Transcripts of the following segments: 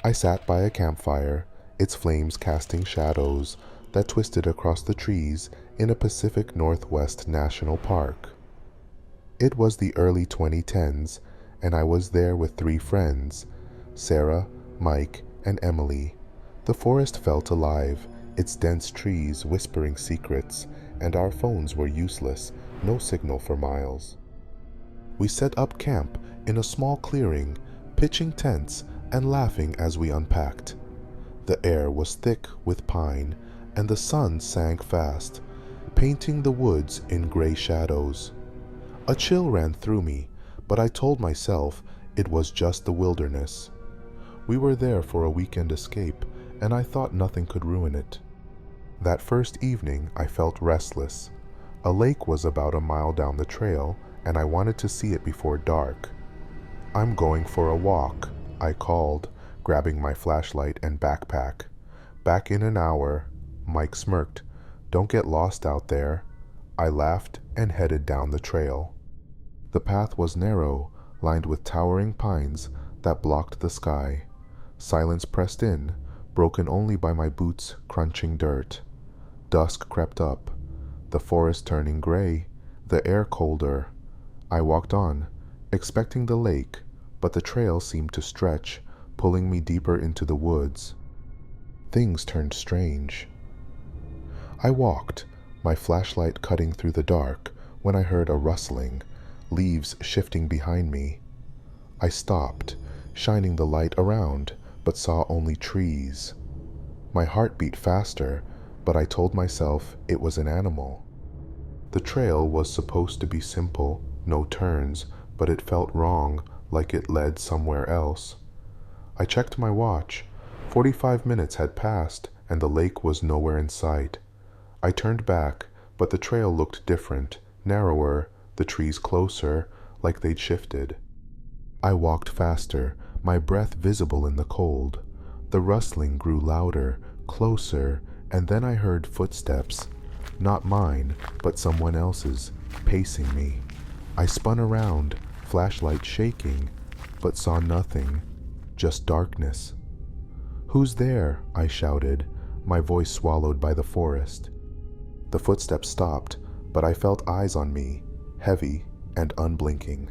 I sat by a campfire, its flames casting shadows that twisted across the trees in a Pacific Northwest national park. It was the early 2010s, and I was there with three friends, Sarah, Mike, and Emily. The forest felt alive, its dense trees whispering secrets, and our phones were useless, no signal for miles. We set up camp in a small clearing, pitching tents and laughing as we unpacked. The air was thick with pine, and the sun sank fast, painting the woods in gray shadows. A chill ran through me, but I told myself it was just the wilderness. We were there for a weekend escape, and I thought nothing could ruin it. That first evening, I felt restless. A lake was about a mile down the trail, and I wanted to see it before dark. "I'm going for a walk," I called, grabbing my flashlight and backpack. "Back in an hour." Mike smirked. "Don't get lost out there." I laughed and headed down the trail. The path was narrow, lined with towering pines that blocked the sky. Silence pressed in, broken only by my boots crunching dirt. Dusk crept up, the forest turning gray, the air colder. I walked on, expecting the lake, but the trail seemed to stretch, pulling me deeper into the woods. Things turned strange. I walked, my flashlight cutting through the dark, when I heard a rustling, leaves shifting behind me. I stopped, shining the light around, but saw only trees. My heart beat faster, but I told myself it was an animal. The trail was supposed to be simple, no turns, but it felt wrong, like it led somewhere else. I checked my watch. 45 minutes had passed, and the lake was nowhere in sight. I turned back, but the trail looked different, narrower, the trees closer, like they'd shifted. I walked faster, my breath visible in the cold. The rustling grew louder, closer, and then I heard footsteps. Not mine, but someone else's, pacing me. I spun around, flashlight shaking, but saw nothing, just darkness. "Who's there?" I shouted, my voice swallowed by the forest. The footsteps stopped, but I felt eyes on me, heavy and unblinking.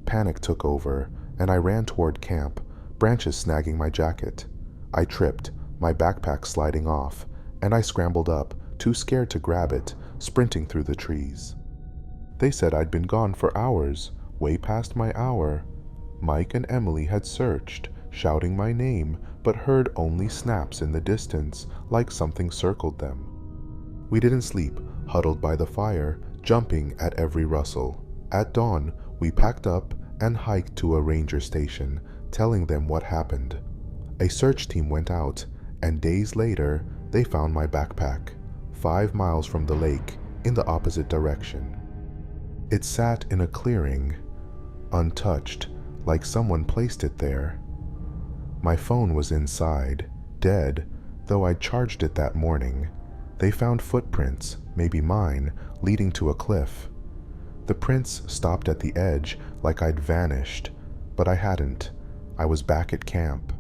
Panic took over, and I ran toward camp, branches snagging my jacket. I tripped, my backpack sliding off, and I scrambled up, too scared to grab it, sprinting through the trees. They said I'd been gone for hours, way past my hour. Mike and Emily had searched, shouting my name, but heard only snaps in the distance, like something circled them. We didn't sleep, huddled by the fire, jumping at every rustle. At dawn, we packed up and hiked to a ranger station, telling them what happened. A search team went out, and days later, they found my backpack, 5 miles from the lake, in the opposite direction. It sat in a clearing, untouched, like someone placed it there. My phone was inside, dead, though I'd charged it that morning. They found footprints, maybe mine, leading to a cliff. The prints stopped at the edge, like I'd vanished, but I hadn't. I was back at camp.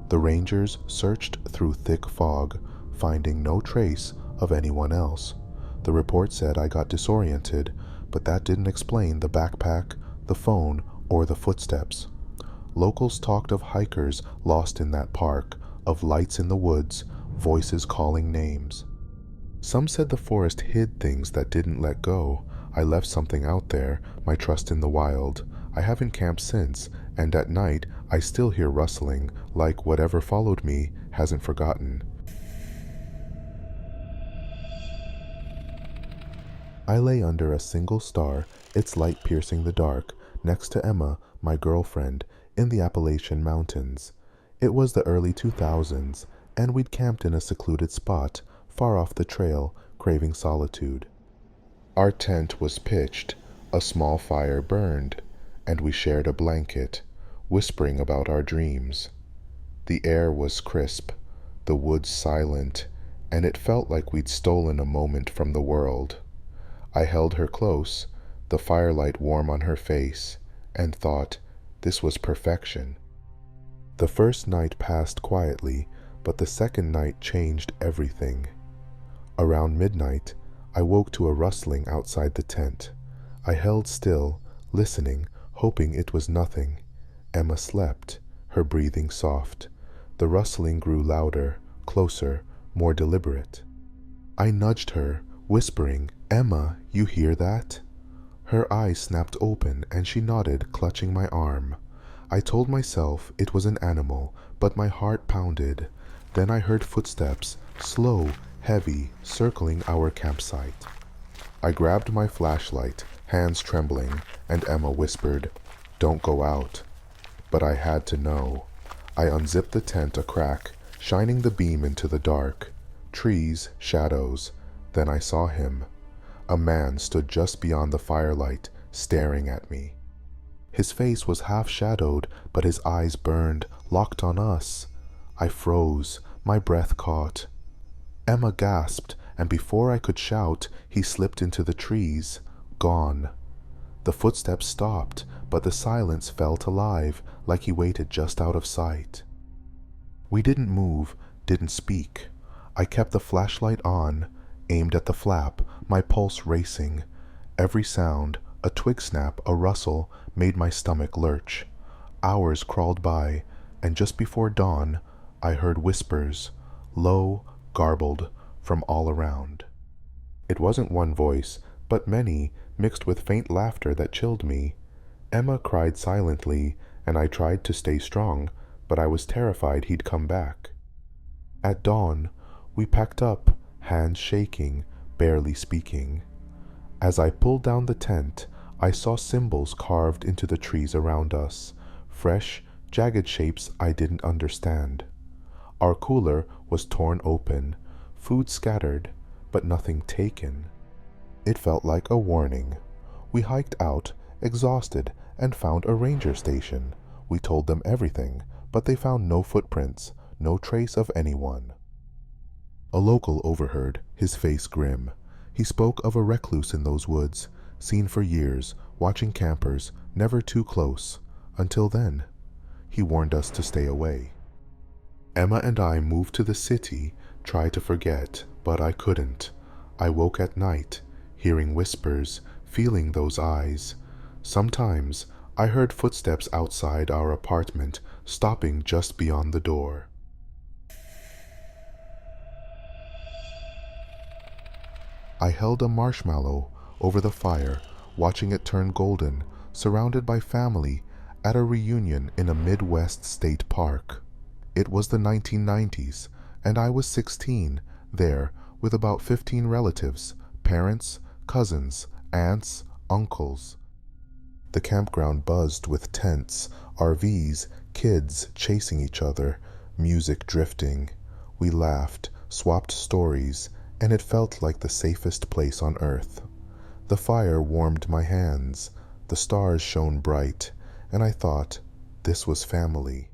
The rangers searched through thick fog, finding no trace of anyone else. The report said I got disoriented, but that didn't explain the backpack, the phone, or the footsteps. Locals talked of hikers lost in that park, of lights in the woods, voices calling names. Some said the forest hid things that didn't let go. I left something out there, my trust in the wild. I haven't camped since, and at night I still hear rustling, like whatever followed me hasn't forgotten. I lay under a single star, its light piercing the dark, next to Emma, my girlfriend, in the Appalachian Mountains. It was the early 2000s, and we'd camped in a secluded spot, far off the trail, craving solitude. Our tent was pitched, a small fire burned, and we shared a blanket, whispering about our dreams. The air was crisp, the woods silent, and it felt like we'd stolen a moment from the world. I held her close, the firelight warm on her face, and thought this was perfection. The first night passed quietly, but the second night changed everything. Around midnight, I woke to a rustling outside the tent. I held still, listening, hoping it was nothing. Emma slept, her breathing soft. The rustling grew louder, closer, more deliberate. I nudged her, whispering, "Emma, you hear that?" Her eyes snapped open and she nodded, clutching my arm. I told myself it was an animal, but my heart pounded. Then I heard footsteps, slow, heavy, circling our campsite. I grabbed my flashlight, hands trembling, and Emma whispered, "Don't go out." But I had to know. I unzipped the tent a crack, shining the beam into the dark. Trees, shadows. Then I saw him. A man stood just beyond the firelight, staring at me. His face was half-shadowed, but his eyes burned, locked on us. I froze, my breath caught. Emma gasped, and before I could shout, he slipped into the trees, gone. The footsteps stopped, but the silence felt alive, like he waited just out of sight. We didn't move, didn't speak. I kept the flashlight on, aimed at the flap, my pulse racing. Every sound, a twig snap, a rustle, made my stomach lurch. Hours crawled by, and just before dawn, I heard whispers, low, garbled, from all around. It wasn't one voice, but many, mixed with faint laughter that chilled me. Emma cried silently, and I tried to stay strong, but I was terrified he'd come back. At dawn, we packed up, hands shaking, barely speaking. As I pulled down the tent, I saw symbols carved into the trees around us, fresh, jagged shapes I didn't understand. Our cooler was torn open, food scattered, but nothing taken. It felt like a warning. We hiked out, exhausted, and found a ranger station. We told them everything, but they found no footprints, no trace of anyone. A local overheard, his face grim. He spoke of a recluse in those woods, seen for years, watching campers, never too close. Until then, he warned us to stay away. Emma and I moved to the city, tried to forget, but I couldn't. I woke at night, hearing whispers, feeling those eyes. Sometimes I heard footsteps outside our apartment, stopping just beyond the door. I held a marshmallow over the fire, watching it turn golden, surrounded by family, at a reunion in a Midwest state park. It was the 1990s, and I was 16, there, with about 15 relatives, parents, cousins, aunts, uncles. The campground buzzed with tents, RVs, kids chasing each other, music drifting. We laughed, swapped stories, and it felt like the safest place on earth. The fire warmed my hands, the stars shone bright, and I thought, this was family.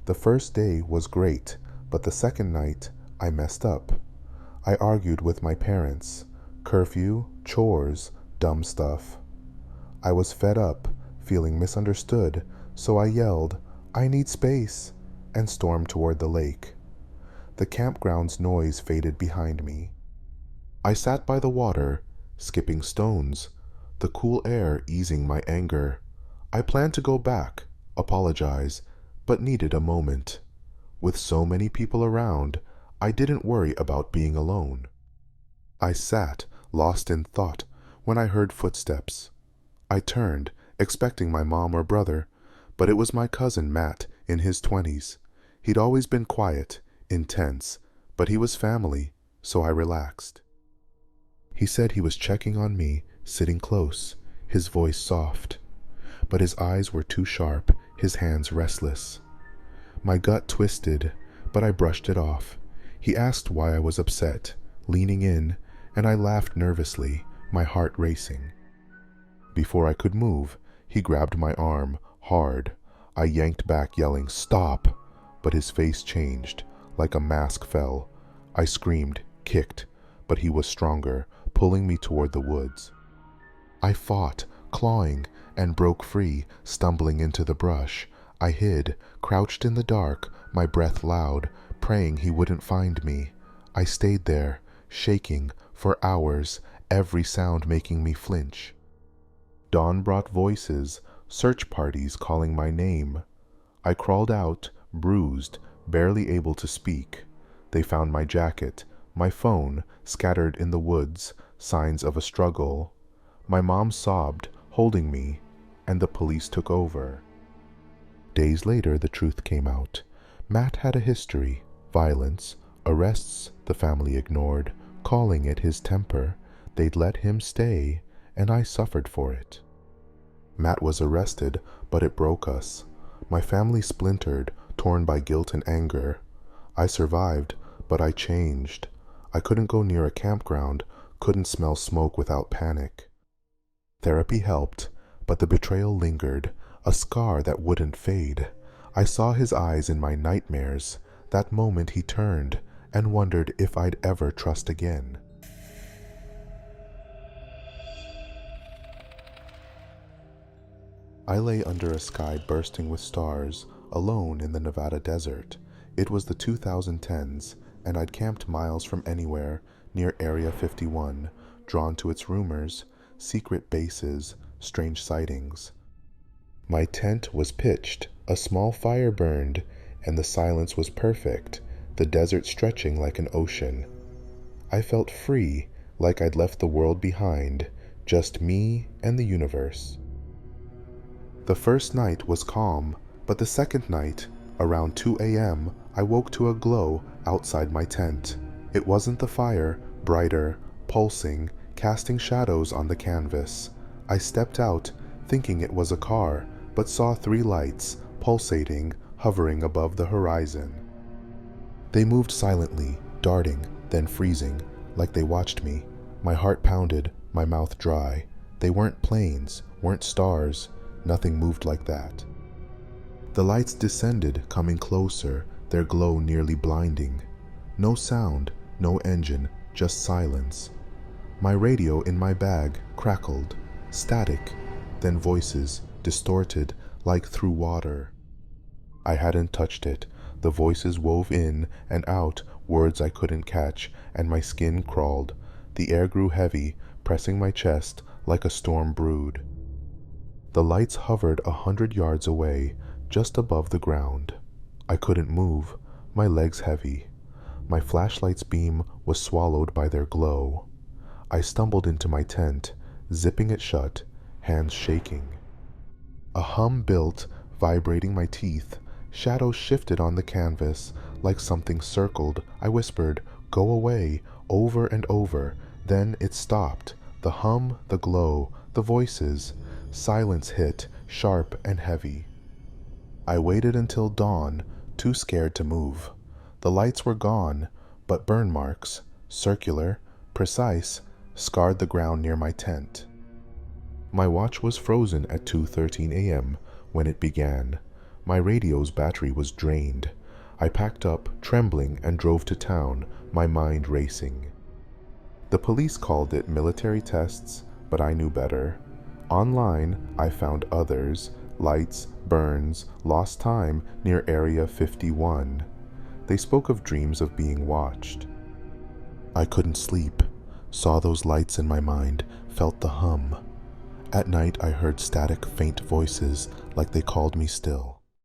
The first day was great, but the second night, I messed up. I argued with my parents. Curfew, chores, dumb stuff. I was fed up, feeling misunderstood, so I yelled, "I need space," and stormed toward the lake. The campground's noise faded behind me. I sat by the water, skipping stones, the cool air easing my anger. I planned to go back, apologize, but needed a moment. With so many people around, I didn't worry about being alone. I sat, lost in thought, when I heard footsteps. I turned, expecting my mom or brother, but it was my cousin Matt, in his 20s. He'd always been quiet, intense, but he was family, so I relaxed. He said he was checking on me, sitting close, his voice soft. But his eyes were too sharp, his hands restless. My gut twisted, but I brushed it off. He asked why I was upset, leaning in, and I laughed nervously, my heart racing. Before I could move, he grabbed my arm, hard. I yanked back, yelling, "Stop!" But his face changed, like a mask fell. I screamed, kicked, but he was stronger, pulling me toward the woods. I fought, clawing, and broke free, stumbling into the brush. I hid, crouched in the dark, my breath loud, praying he wouldn't find me. I stayed there, shaking, for hours, every sound making me flinch. Dawn brought voices, search parties calling my name. I crawled out, bruised, barely able to speak. They found my jacket, my phone, scattered in the woods, signs of a struggle. My mom sobbed, holding me, and the police took over. Days later, the truth came out. Matt had a history, violence, arrests the family ignored, calling it his temper. They'd let him stay, and I suffered for it. Matt was arrested, but it broke us. My family splintered, torn by guilt and anger. I survived, but I changed. I couldn't go near a campground, couldn't smell smoke without panic. Therapy helped, but the betrayal lingered, a scar that wouldn't fade. I saw his eyes in my nightmares. That moment he turned and wondered if I'd ever trust again. I lay under a sky bursting with stars, alone in the Nevada desert. It was the 2010s, and I'd camped miles from anywhere, near Area 51, drawn to its rumors, secret bases, strange sightings. My tent was pitched, a small fire burned, and the silence was perfect, the desert stretching like an ocean. I felt free, like I'd left the world behind, just me and the universe. The first night was calm, but the second night, around 2 a.m., I woke to a glow outside my tent. It wasn't the fire, brighter, pulsing, casting shadows on the canvas. I stepped out, thinking it was a car, but saw 3 lights, pulsating, hovering above the horizon. They moved silently, darting, then freezing, like they watched me. My heart pounded, my mouth dry. They weren't planes, weren't stars. Nothing moved like that. The lights descended, coming closer, their glow nearly blinding. No sound, no engine, just silence. My radio in my bag crackled, static, then voices, distorted, like through water. I hadn't touched it. The voices wove in and out, words I couldn't catch, and my skin crawled. The air grew heavy, pressing my chest like a storm brewed. The lights hovered 100 yards away, just above the ground. I couldn't move, my legs heavy. My flashlight's beam was swallowed by their glow. I stumbled into my tent, zipping it shut, hands shaking. A hum built, vibrating my teeth. Shadows shifted on the canvas, like something circled. I whispered, "Go away," over and over. Then it stopped. The hum, the glow, the voices. Silence hit, sharp and heavy. I waited until dawn, too scared to move. The lights were gone, but burn marks, circular, precise, scarred the ground near my tent. My watch was frozen at 2:13 a.m. when it began. My radio's battery was drained. I packed up, trembling, and drove to town, my mind racing. The police called it military tests, but I knew better. Online, I found others, lights, burns, lost time near Area 51. They spoke of dreams of being watched. I couldn't sleep, saw those lights in my mind, felt the hum. At night I heard static, faint voices like they called me still.